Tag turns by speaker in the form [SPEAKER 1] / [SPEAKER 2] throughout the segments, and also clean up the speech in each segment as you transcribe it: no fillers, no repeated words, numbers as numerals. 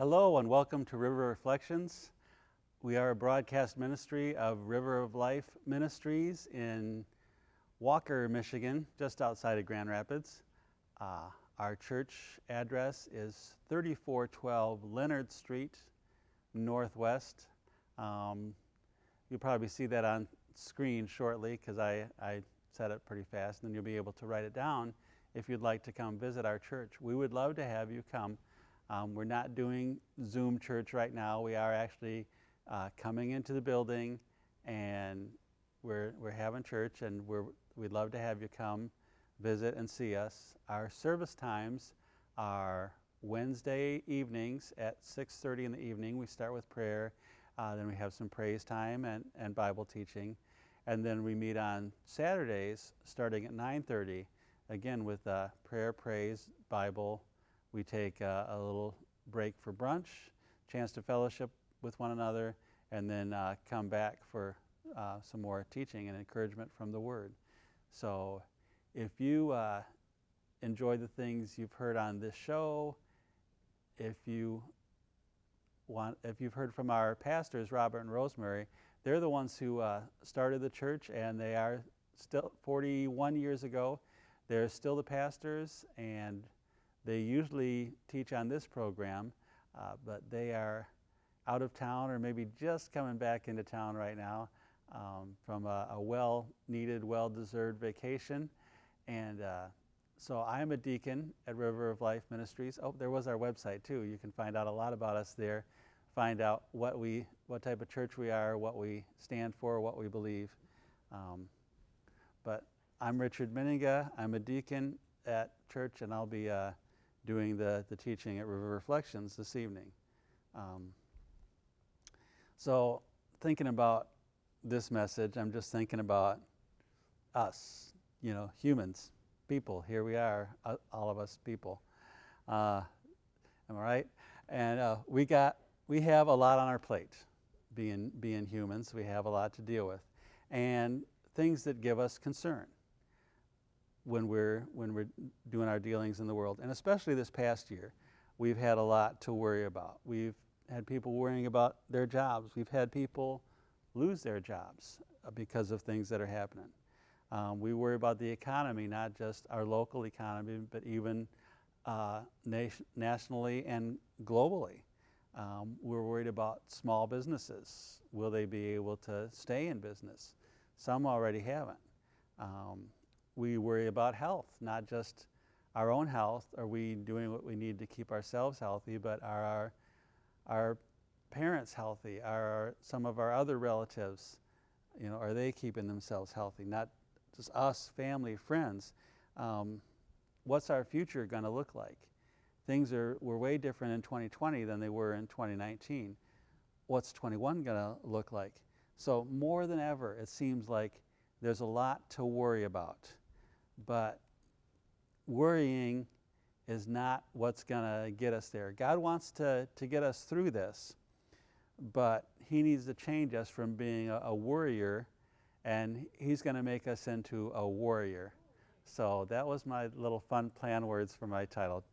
[SPEAKER 1] Hello and welcome to River Reflections. We are a broadcast ministry of River of Life Ministries in Walker, Michigan, just outside of Grand Rapids. Our church address is 3412 Leonard Street, Northwest. You'll probably see that on screen shortly because I said it pretty fast, and then you'll be able to write it down if you'd like to come visit our church. We would love to have you come. We're not doing Zoom church right now. We are actually coming into the building, and we're having church, and we'd love to have you come visit and see us. Our service times are Wednesday evenings at 6:30 in the evening. We start with prayer, then we have some praise time and Bible teaching, and then we meet on Saturdays starting at 9:30, again with prayer, praise, Bible. We take a little break for brunch, chance to fellowship with one another, and then come back for some more teaching and encouragement from the Word. So if you enjoy the things you've heard on this show, if you've heard from our pastors, Robert and Rosemary, they're the ones who started the church, and they are still 41 years ago. They're still the pastors, and they usually teach on this program, but they are out of town or maybe just coming back into town right now from a well-needed, well-deserved vacation. And so I'm a deacon at River of Life Ministries. Oh, there was our website too. You can find out a lot about us there, find out what type of church we are, what we stand for, what we believe. But I'm Richard Meninga. I'm a deacon at church, and I'll be doing the teaching at River Reflections this evening. So thinking about this message, I'm just thinking about us, humans, people. Here we are, all of us people. Am I right? And we have a lot on our plate, being humans. We have a lot to deal with, and things that give us concern when we're doing our dealings in the world. And especially this past year, we've had a lot to worry about. We've had people worrying about their jobs. We've had people lose their jobs because of things that are happening. We worry about the economy, not just our local economy, but even nationally and globally. We're worried about small businesses. Will they be able to stay in business? Some already haven't. We worry about health, not just our own health. Are we doing what we need to keep ourselves healthy, but are our parents healthy? Are some of our other relatives, are they keeping themselves healthy? Not just us, family, friends. What's our future going to look like? Things were way different in 2020 than they were in 2019. What's 21 going to look like? So more than ever, it seems like there's a lot to worry about. But worrying is not what's going to get us there. God wants to get us through this, but He needs to change us from being a worrier, and He's going to make us into a warrior. So that was my little fun plan words for my title,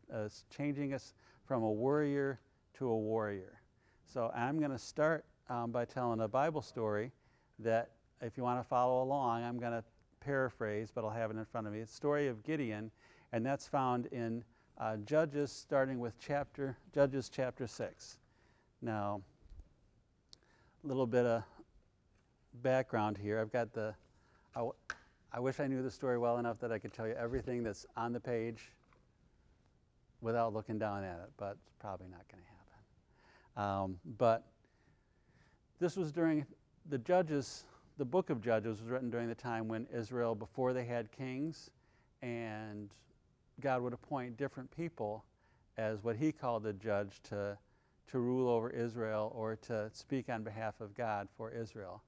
[SPEAKER 1] changing us from a worrier to a warrior. So I'm going to start by telling a Bible story that, if you want to follow along, I'm going to paraphrase, but I'll have it in front of me. It's the story of Gideon, and that's found in Judges, starting with Judges chapter 6. Now, a little bit of background here. I've got I wish I knew the story well enough that I could tell you everything that's on the page without looking down at it, but it's probably not going to happen. But this was during the Judges. The book of Judges was written during the time when Israel, before they had kings, and God would appoint different people as what He called a judge to rule over Israel or to speak on behalf of God for Israel.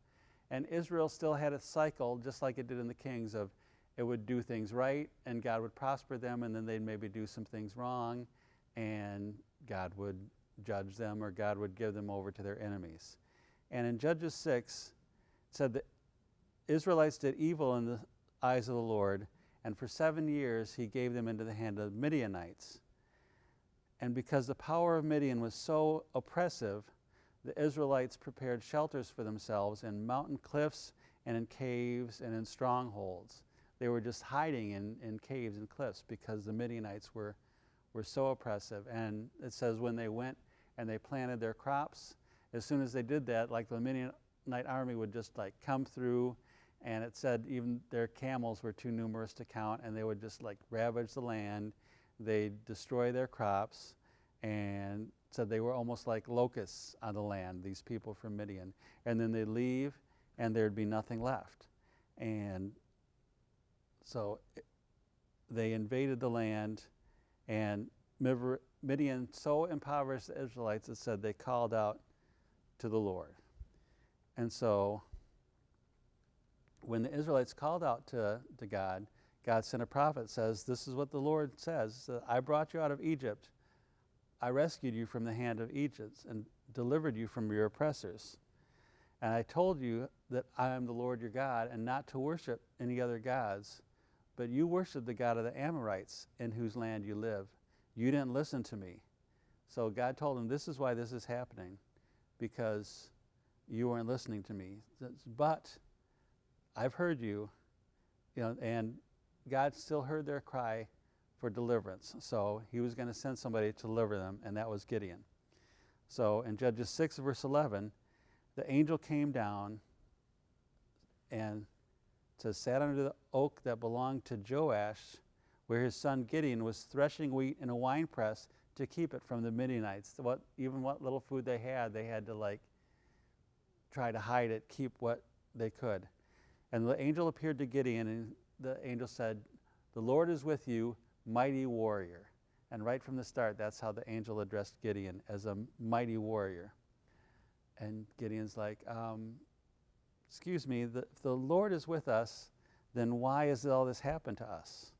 [SPEAKER 1] And Israel still had a cycle, just like it did in the kings, of it would do things right and God would prosper them, and then they'd maybe do some things wrong and God would judge them, or God would give them over to their enemies. And in Judges 6, it said that Israelites did evil in the eyes of the Lord, and for 7 years He gave them into the hand of Midianites. And because the power of Midian was so oppressive, the Israelites prepared shelters for themselves in mountain cliffs and in caves and in strongholds. They were just hiding in caves and cliffs because the Midianites were so oppressive. And it says when they went and they planted their crops, as soon as they did that, like the Midianite army would just like come through, and it said even their camels were too numerous to count, and they would just like ravage the land. They'd destroy their crops, and said they were almost like locusts on the land, these people from Midian. And then they'd leave, and there'd be nothing left. And so they invaded the land, and Midian so impoverished the Israelites, it said they called out to the Lord. And so when the Israelites called out to God, God sent a prophet, says, this is what the Lord says, I brought you out of Egypt. I rescued you from the hand of Egypt and delivered you from your oppressors. And I told you that I am the Lord your God, and not to worship any other gods. But you worship the God of the Amorites, in whose land you live. You didn't listen to me. So God told him, this is why this is happening, because you weren't listening to me. But I've heard you, and God still heard their cry for deliverance. So he was going to send somebody to deliver them, and that was Gideon. So in Judges 6, verse 11, the angel came down and sat under the oak that belonged to Joash, where his son Gideon was threshing wheat in a winepress to keep it from the Midianites. Even what little food they had to try to hide it, keep what they could. And the angel appeared to Gideon, and the angel said, the Lord is with you, mighty warrior. And right from the start, that's how the angel addressed Gideon, as a mighty warrior. And Gideon's like, excuse me, if the Lord is with us, then why has all this happened to us?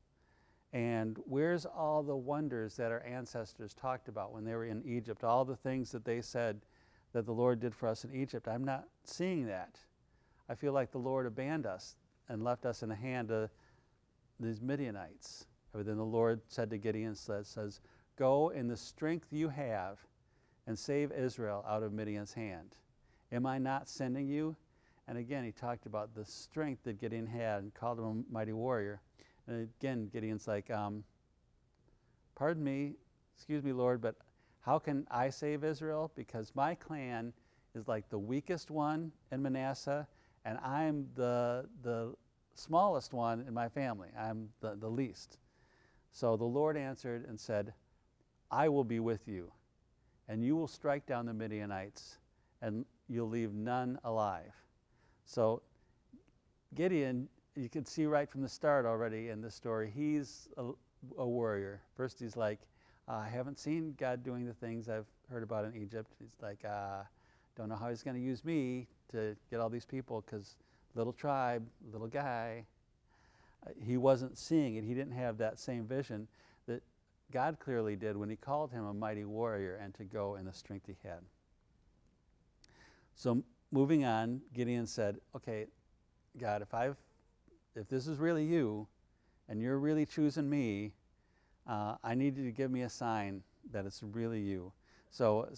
[SPEAKER 1] And where's all the wonders that our ancestors talked about when they were in Egypt, all the things that they said that the Lord did for us in Egypt? I'm not seeing that. I feel like the Lord abandoned us and left us in the hand of these Midianites. But then the Lord said to Gideon, says, go in the strength you have and save Israel out of Midian's hand. Am I not sending you? And again, he talked about the strength that Gideon had and called him a mighty warrior. And again, Gideon's like, pardon me, excuse me, Lord, but how can I save Israel? Because my clan is like the weakest one in Manasseh, and I'm the smallest one in my family. I'm the least. So the Lord answered and said, I will be with you, and you will strike down the Midianites, and you'll leave none alive. So Gideon, you can see right from the start already in this story, he's a warrior. First he's like, I haven't seen God doing the things I've heard about in Egypt. He's like, don't know how he's going to use me to get all these people, because little tribe, little guy. He wasn't seeing it. He didn't have that same vision that God clearly did when he called him a mighty warrior and to go in the strength he had. So moving on, Gideon said, okay, God, if this is really you and you're really choosing me, I need you to give me a sign that it's really you. So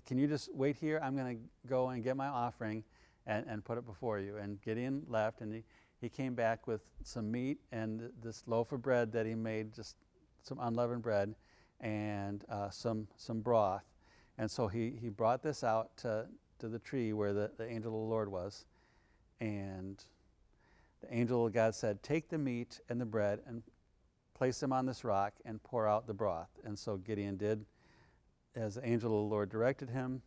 [SPEAKER 1] can you just wait here? I'm going to go and get my offering and put it before you. And Gideon left, and he came back with some meat and this loaf of bread that he made, just some unleavened bread, and some broth. And so he brought this out to the tree where the angel of the Lord was. And the angel of God said, take the meat and the bread and place them on this rock and pour out the broth. And so Gideon did as the angel of the Lord directed him,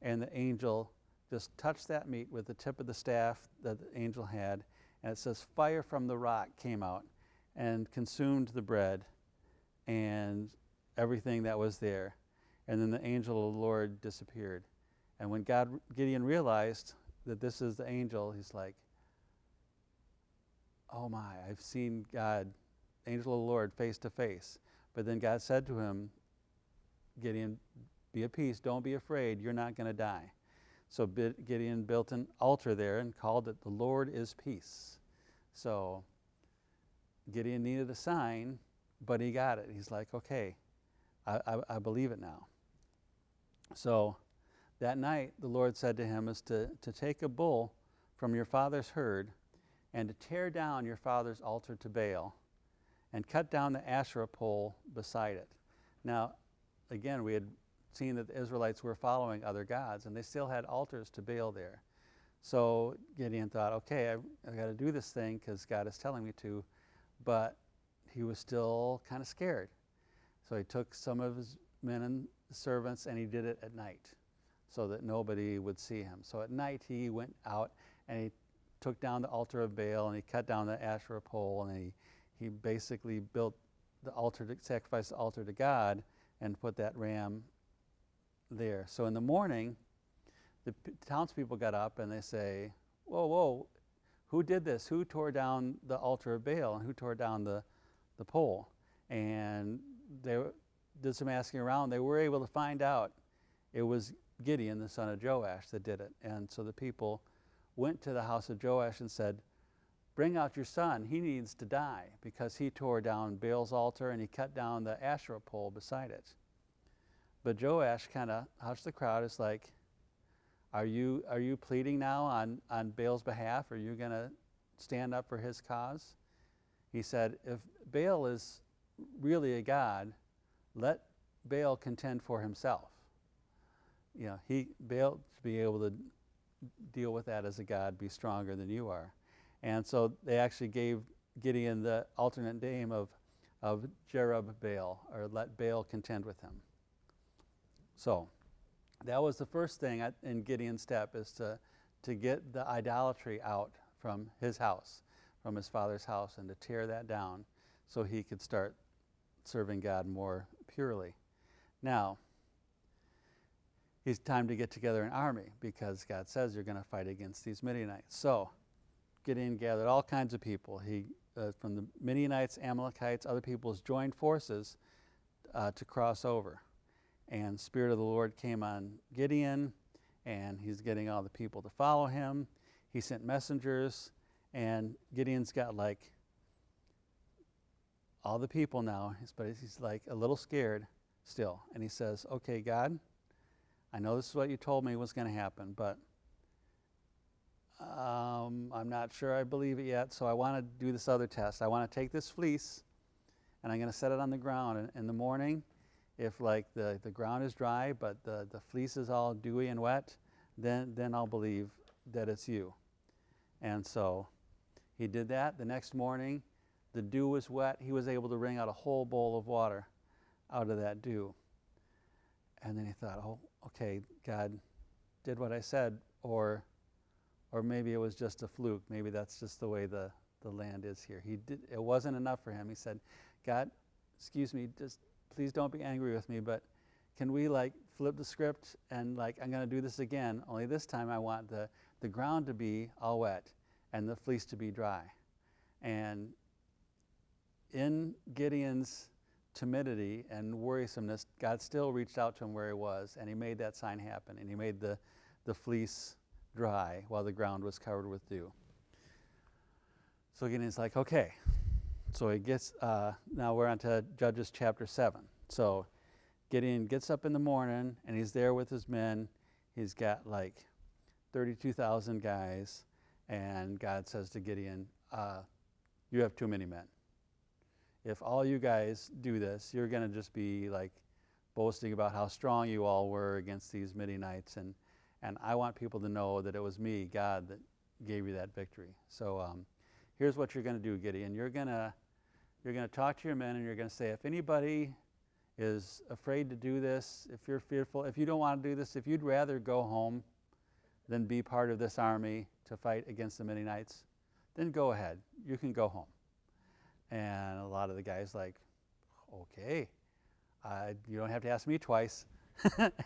[SPEAKER 1] and the angel just touched that meat with the tip of the staff that the angel had, and it says fire from the rock came out and consumed the bread and everything that was there. And then the angel of the Lord disappeared. And when Gideon realized that this is the angel, he's like, oh my, I've seen God, angel of the Lord, face to face. But then God said to him, Gideon, be at peace, don't be afraid, you're not going to die. So Gideon built an altar there and called it the Lord is Peace. So Gideon needed a sign, but he got it. He's like, okay, I believe it now. So that night the Lord said to him is to take a bull from your father's herd and to tear down your father's altar to Baal and cut down the Asherah pole beside it. Now, again, we had seen that the Israelites were following other gods, and they still had altars to Baal there. So Gideon thought, okay, I've got to do this thing because God is telling me to, but he was still kind of scared. So he took some of his men and servants, and he did it at night so that nobody would see him. So at night he went out and he took down the altar of Baal, and he cut down the Asherah pole, and he basically built the altar to sacrifice the altar to God and put that ram there. So in the morning, the townspeople got up and they say, whoa, whoa, who did this? Who tore down the altar of Baal and who tore down the pole? And they did some asking around. They were able to find out it was Gideon, the son of Joash, that did it. And so the people went to the house of Joash and said, bring out your son. He needs to die because he tore down Baal's altar and he cut down the Asherah pole beside it. But Joash kind of hushed the crowd. It's like, are you pleading now on Baal's behalf? Are you going to stand up for his cause? He said, if Baal is really a god, let Baal contend for himself. You know, Baal to be able to deal with that as a god, be stronger than you are. And so they actually gave Gideon the alternate name of Jerubbaal, or let Baal contend with him. So that was the first thing in Gideon's step, is to get the idolatry out from his house, from his father's house, and to tear that down so he could start serving God more purely. Now, it's time to get together an army because God says you're going to fight against these Midianites. So Gideon gathered all kinds of people. He, from the Midianites, Amalekites, other peoples, joined forces to cross over. And the Spirit of the Lord came on Gideon, and he's getting all the people to follow him. He sent messengers, and Gideon's got like all the people now, but he's like a little scared still. And he says, okay, God, I know this is what you told me was going to happen, but I'm not sure I believe it yet, so I want to do this other test. I want to take this fleece, and I'm going to set it on the ground. And in the morning, if like the ground is dry, but the fleece is all dewy and wet, then I'll believe that it's you. And so he did that. The next morning, the dew was wet. He was able to wring out a whole bowl of water out of that dew. And then he thought, oh, okay, God did what I said, or maybe it was just a fluke. Maybe that's just the way the land is here. It wasn't enough for him. He said, God, excuse me, just please don't be angry with me, but can we like flip the script and like I'm going to do this again, only this time I want the ground to be all wet and the fleece to be dry. And in Gideon's timidity and worrisomeness, God still reached out to him where he was, and he made that sign happen, and he made the fleece dry while the ground was covered with dew. So Gideon's like, okay. So he gets, now we're on to Judges chapter 7. So Gideon gets up in the morning, and he's there with his men. He's got like 32,000 guys, and God says to Gideon, you have too many men. If all you guys do this, you're going to just be like boasting about how strong you all were against these Midianites, and I want people to know that it was me, God, that gave you that victory. So here's what you're going to do, Gideon. You're going to talk to your men, and you're going to say, if anybody is afraid to do this, if you're fearful, if you don't want to do this, if you'd rather go home than be part of this army to fight against the Midianites, then go ahead. You can go home. And a lot of the guys like, okay, you don't have to ask me twice.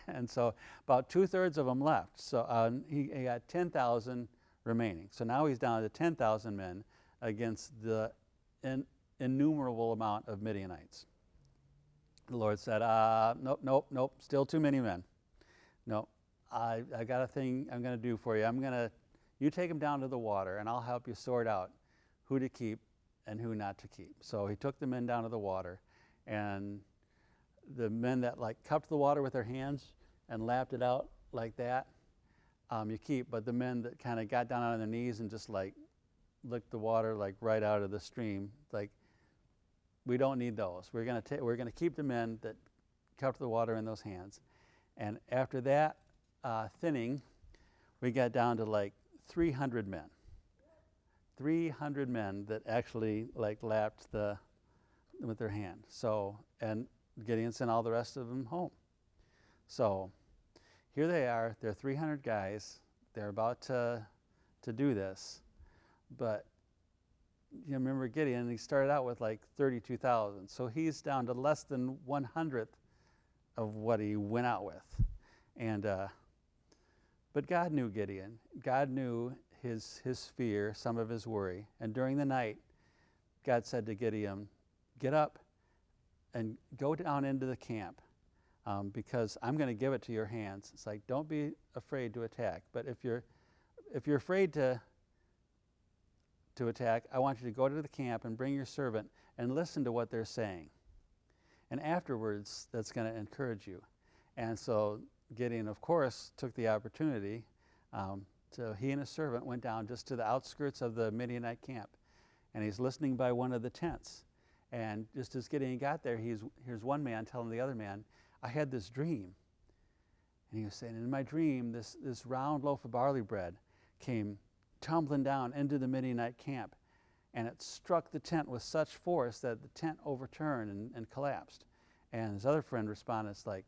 [SPEAKER 1] And so about 2/3 of them left. So he got 10,000 remaining. So now he's down to 10,000 men against the innumerable amount of Midianites. The Lord said, nope, still too many men. No, I got a thing I'm going to do for you. You take them down to the water, and I'll help you sort out who to keep and who not to keep. So he took the men down to the water, and the men that like cupped the water with their hands and lapped it out like that, you keep. But the men that kind of got down on their knees and just like licked the water like right out of the stream, like, we don't need those. We're gonna keep the men that cupped the water in those hands. And after that thinning, we got down to like 300 men. 300 men that actually like lapped with their hand. So, and Gideon sent all the rest of them home. So here they are, they're 300 guys, they're about to do this. But you remember Gideon, he started out with like 32,000. So he's down to less than 1/100th of what he went out with. And but God knew Gideon. God knew his fear, some of his worry. And during the night, God said to Gideon, get up and go down into the camp because I'm going to give it to your hands. It's like, don't be afraid to attack. But if you're afraid to attack, I want you to go to the camp and bring your servant and listen to what they're saying. And afterwards, that's going to encourage you. And so Gideon, of course, took the opportunity. So he and his servant went down just to the outskirts of the Midianite camp. And he's listening by one of the tents. And just as Gideon got there, here's one man telling the other man, I had this dream. And he was saying, in my dream, this round loaf of barley bread came tumbling down into the Midianite camp. And it struck the tent with such force that the tent overturned and collapsed. And his other friend responded, it's like,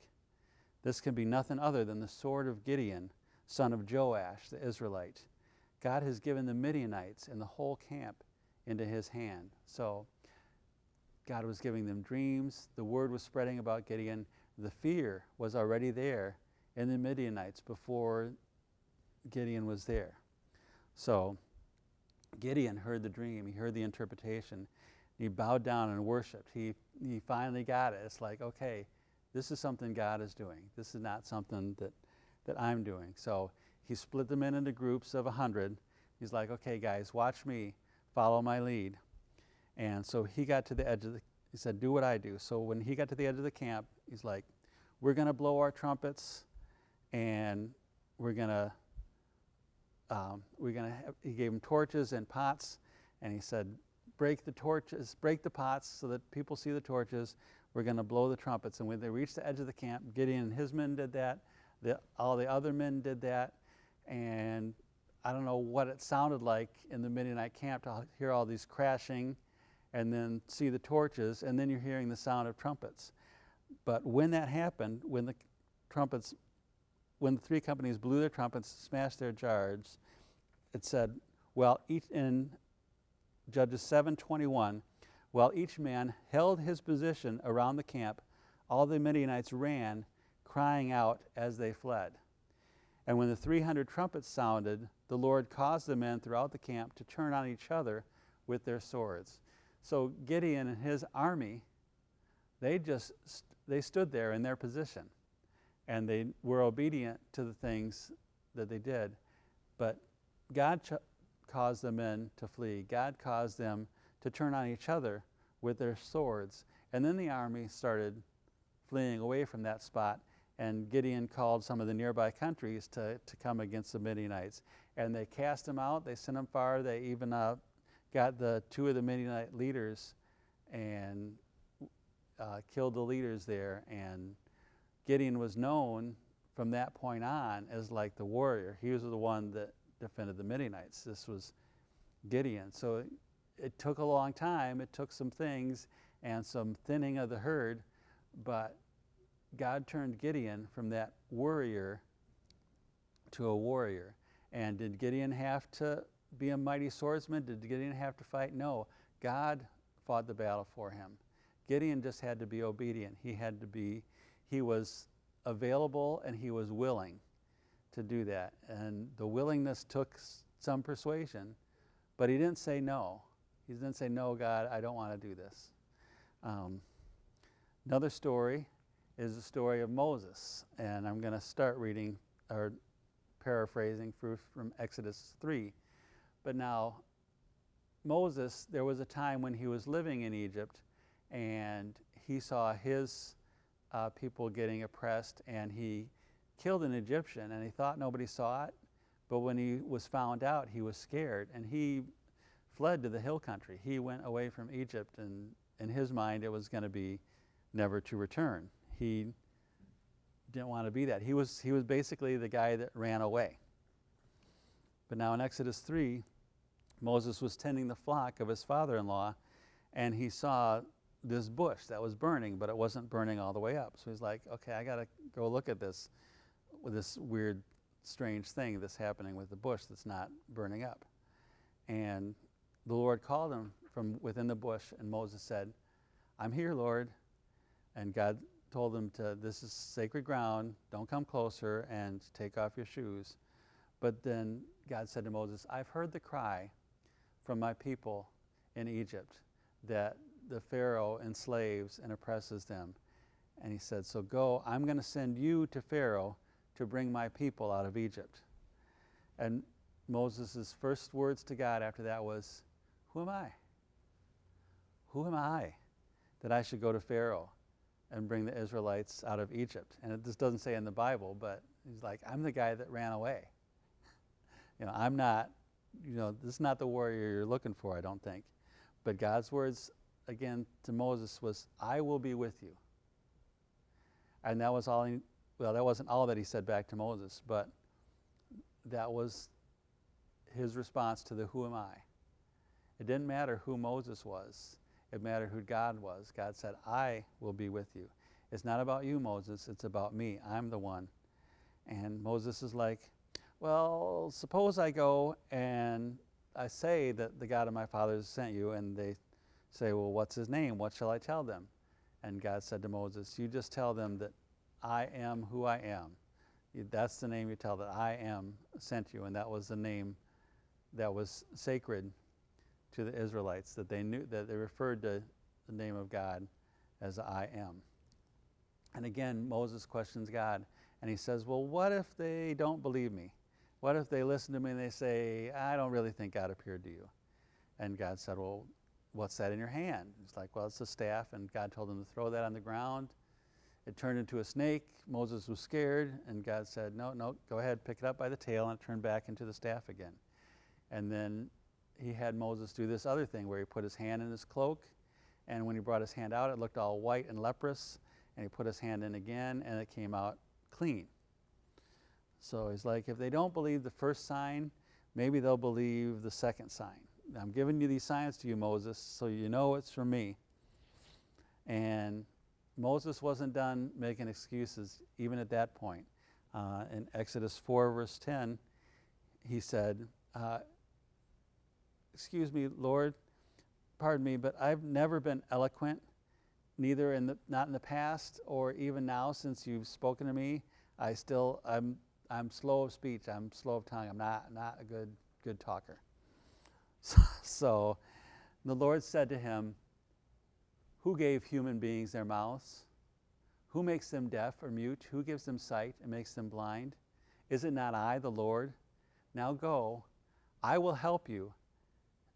[SPEAKER 1] this can be nothing other than the sword of Gideon, son of Joash, the Israelite. God has given the Midianites and the whole camp into his hand. So God was giving them dreams. The word was spreading about Gideon. The fear was already there in the Midianites before Gideon was there. So Gideon heard the dream. He heard the interpretation. He bowed down and worshiped. He finally got it. It's like, okay, this is something God is doing. This is not something that I'm doing. So he split them into groups of 100. He's like, okay, guys, watch me. Follow my lead. And so he got to the edge of he said, do what I do. So when he got to the edge of the camp, he's like, we're going to blow our trumpets, and he gave them torches and pots, and he said, break the torches, break the pots so that people see the torches. We're going to blow the trumpets. And when they reached the edge of the camp, Gideon and his men did that. All the other men did that. And I don't know what it sounded like in the Midianite camp to hear all these crashing and then see the torches, and then you're hearing the sound of trumpets. But when that happened, when the three companies blew their trumpets, smashed their jars, it said, well, in Judges 7:21, while each man held his position around the camp, all the Midianites ran, crying out as they fled. And when the 300 trumpets sounded, the Lord caused the men throughout the camp to turn on each other with their swords. So Gideon and his army, they stood there in their position, and they were obedient to the things that they did. But God caused the men to flee. God caused them to turn on each other with their swords. And then the army started fleeing away from that spot, and Gideon called some of the nearby countries to come against the Midianites. And they cast them out. They sent them far. They even got two of the Midianite leaders and killed the leaders there. And Gideon was known from that point on as like the warrior. He was the one that defended the Midianites. This was Gideon. So it took a long time. It took some things and some thinning of the herd, but God turned Gideon from that worrier to a warrior. And did Gideon have to be a mighty swordsman? Did Gideon have to fight? No. God fought the battle for him. Gideon just had to be obedient. He was available and he was willing to do that. And the willingness took some persuasion, but he didn't say no. He didn't say, no, God, I don't want to do this. Another story is the story of Moses. And I'm going to start reading or paraphrasing from Exodus 3. But now, Moses, there was a time when he was living in Egypt, and he saw his people getting oppressed, and he killed an Egyptian, and he thought nobody saw it, but when he was found out, he was scared, and he fled to the hill country. He went away from Egypt, and in his mind, it was going to be never to return. He didn't want to be that. He was basically the guy that ran away. But now in Exodus 3, Moses was tending the flock of his father-in-law, and he saw this bush that was burning, but it wasn't burning all the way up. So he's like, okay, I got to go look at this weird, strange thing that's happening with the bush that's not burning up. And the Lord called him from within the bush, and Moses said, I'm here, Lord. And God told him this is sacred ground, don't come closer, and take off your shoes. But then God said to Moses, I've heard the cry from my people in Egypt that the Pharaoh enslaves and oppresses them. And he said, so go, I'm going to send you to Pharaoh to bring my people out of Egypt. And Moses' first words to God after that was, who am I? Who am I that I should go to Pharaoh and bring the Israelites out of Egypt? And this doesn't say in the Bible, but he's like, I'm the guy that ran away. I'm not, this is not the warrior you're looking for, I don't think. But God's words, again, to Moses was, I will be with you. And that was all that wasn't all that he said back to Moses, but that was his response to the who am I. It didn't matter who Moses was. It mattered who God was. God said, I will be with you. It's not about you, Moses. It's about me. I'm the one. And Moses is like, well, suppose I go and I say that the God of my fathers sent you, and they say, well, what's his name? What shall I tell them? And God said to Moses, you just tell them that I am who I am. That's the name you tell, that I am sent you. And that was the name that was sacred to the Israelites, that they knew, that they referred to the name of God as I am. And again, Moses questions God, and he says, well, what if they don't believe me? What if they listen to me and they say, I don't really think God appeared to you? And God said, well, what's that in your hand? He's like, well, it's a staff. And God told him to throw that on the ground. It turned into a snake. Moses was scared, and God said, no, go ahead, pick it up by the tail, and it turned back into the staff again. And then he had Moses do this other thing where he put his hand in his cloak, and when he brought his hand out, it looked all white and leprous, and he put his hand in again, and it came out clean. So he's like, if they don't believe the first sign, maybe they'll believe the second sign. I'm giving you these signs to you, Moses, so you know it's from me. And Moses wasn't done making excuses even at that point. In Exodus 4, verse 10, he said, excuse me, Lord, pardon me, but I've never been eloquent, neither not in the past or even now since you've spoken to me. I'm slow of speech. I'm slow of tongue. I'm not a good talker. So the Lord said to him, who gave human beings their mouths? Who makes them deaf or mute? Who gives them sight and makes them blind? Is it not I, the Lord? Now go, I will help you.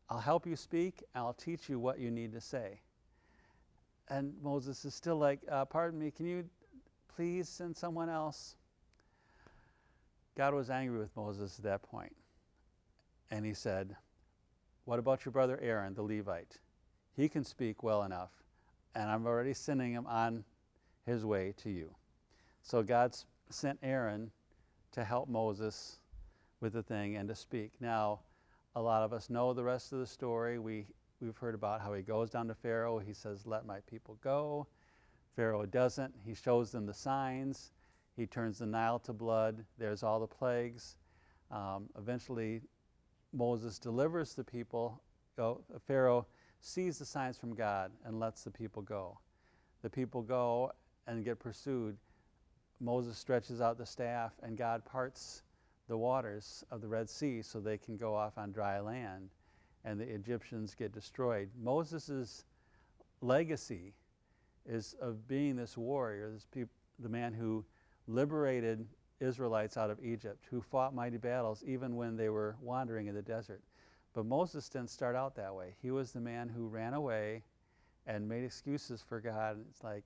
[SPEAKER 1] I'll help you speak, and I'll teach you what you need to say. And Moses is still like, pardon me, can you please send someone else? God was angry with Moses at that point. And he said, what about your brother Aaron, the Levite? He can speak well enough, and I'm already sending him on his way to you. So God sent Aaron to help Moses with the thing and to speak. Now, a lot of us know the rest of the story. We've heard about how he goes down to Pharaoh. He says, let my people go. Pharaoh doesn't. He shows them the signs. He turns the Nile to blood. There's all the plagues. Eventually, Moses delivers the people. Pharaoh sees the signs from God and lets the people go. The people go and get pursued. Moses stretches out the staff, and God parts the waters of the Red Sea so they can go off on dry land, and the Egyptians get destroyed. Moses' legacy is of being this warrior, the man who liberated Israelites out of Egypt, who fought mighty battles even when they were wandering in the desert. But Moses didn't start out that way. He was the man who ran away and made excuses for God. It's like,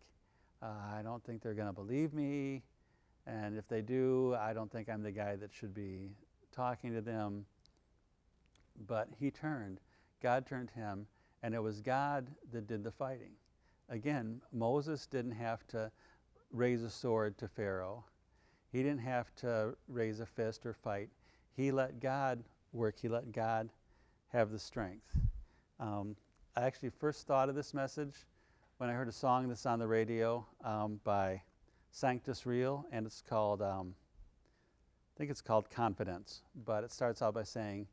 [SPEAKER 1] I don't think they're going to believe me. And if they do, I don't think I'm the guy that should be talking to them. But he turned. God turned him, and it was God that did the fighting. Again, Moses didn't have to raise a sword to Pharaoh. He didn't have to raise a fist or fight. He let God work. He let God have the strength. I actually first thought of this message when I heard a song that's on the radio by Sanctus Real, and it's called, I think it's called Confidence, but it starts out by saying,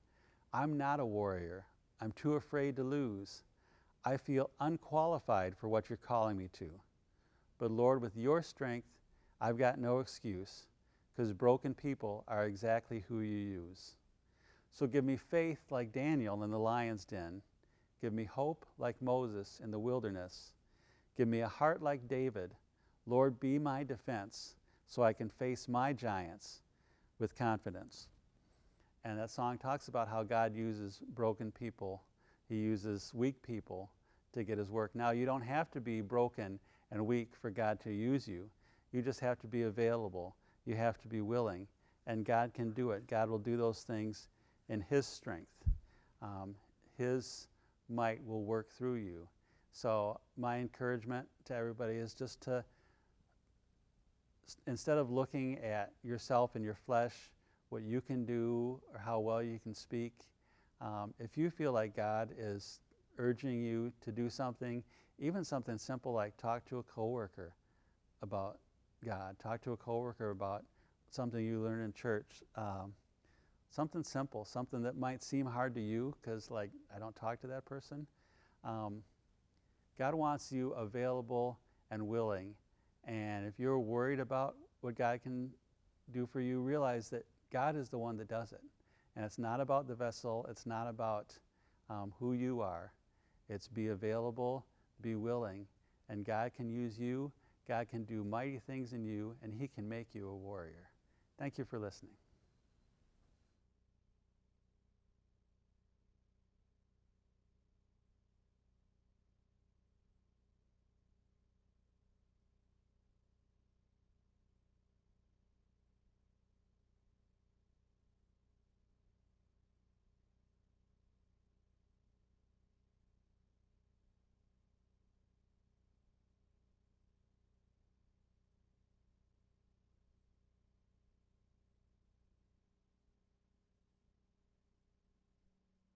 [SPEAKER 1] I'm not a warrior. I'm too afraid to lose. I feel unqualified for what you're calling me to. But Lord, with your strength, I've got no excuse, because broken people are exactly who you use. So give me faith like Daniel in the lion's den. Give me hope like Moses in the wilderness. Give me a heart like David. Lord, be my defense so I can face my giants with confidence. And that song talks about how God uses broken people. He uses weak people to get his work. Now, you don't have to be broken and weak for God to use you. You just have to be available. You have to be willing. And God can do it. God will do those things in his strength. His might will work through you. So my encouragement to everybody is just to, instead of looking at yourself and your flesh, what you can do or how well you can speak, if you feel like God is urging you to do something, even something simple like talk to a coworker about God, talk to a coworker about something you learned in church, something simple, something that might seem hard to you because, like, I don't talk to that person. God wants you available and willing. And if you're worried about what God can do for you, realize that God is the one that does it. And it's not about the vessel. It's not about who you are. It's be available, be willing, and God can use you. God can do mighty things in you, and he can make you a warrior. Thank you for listening.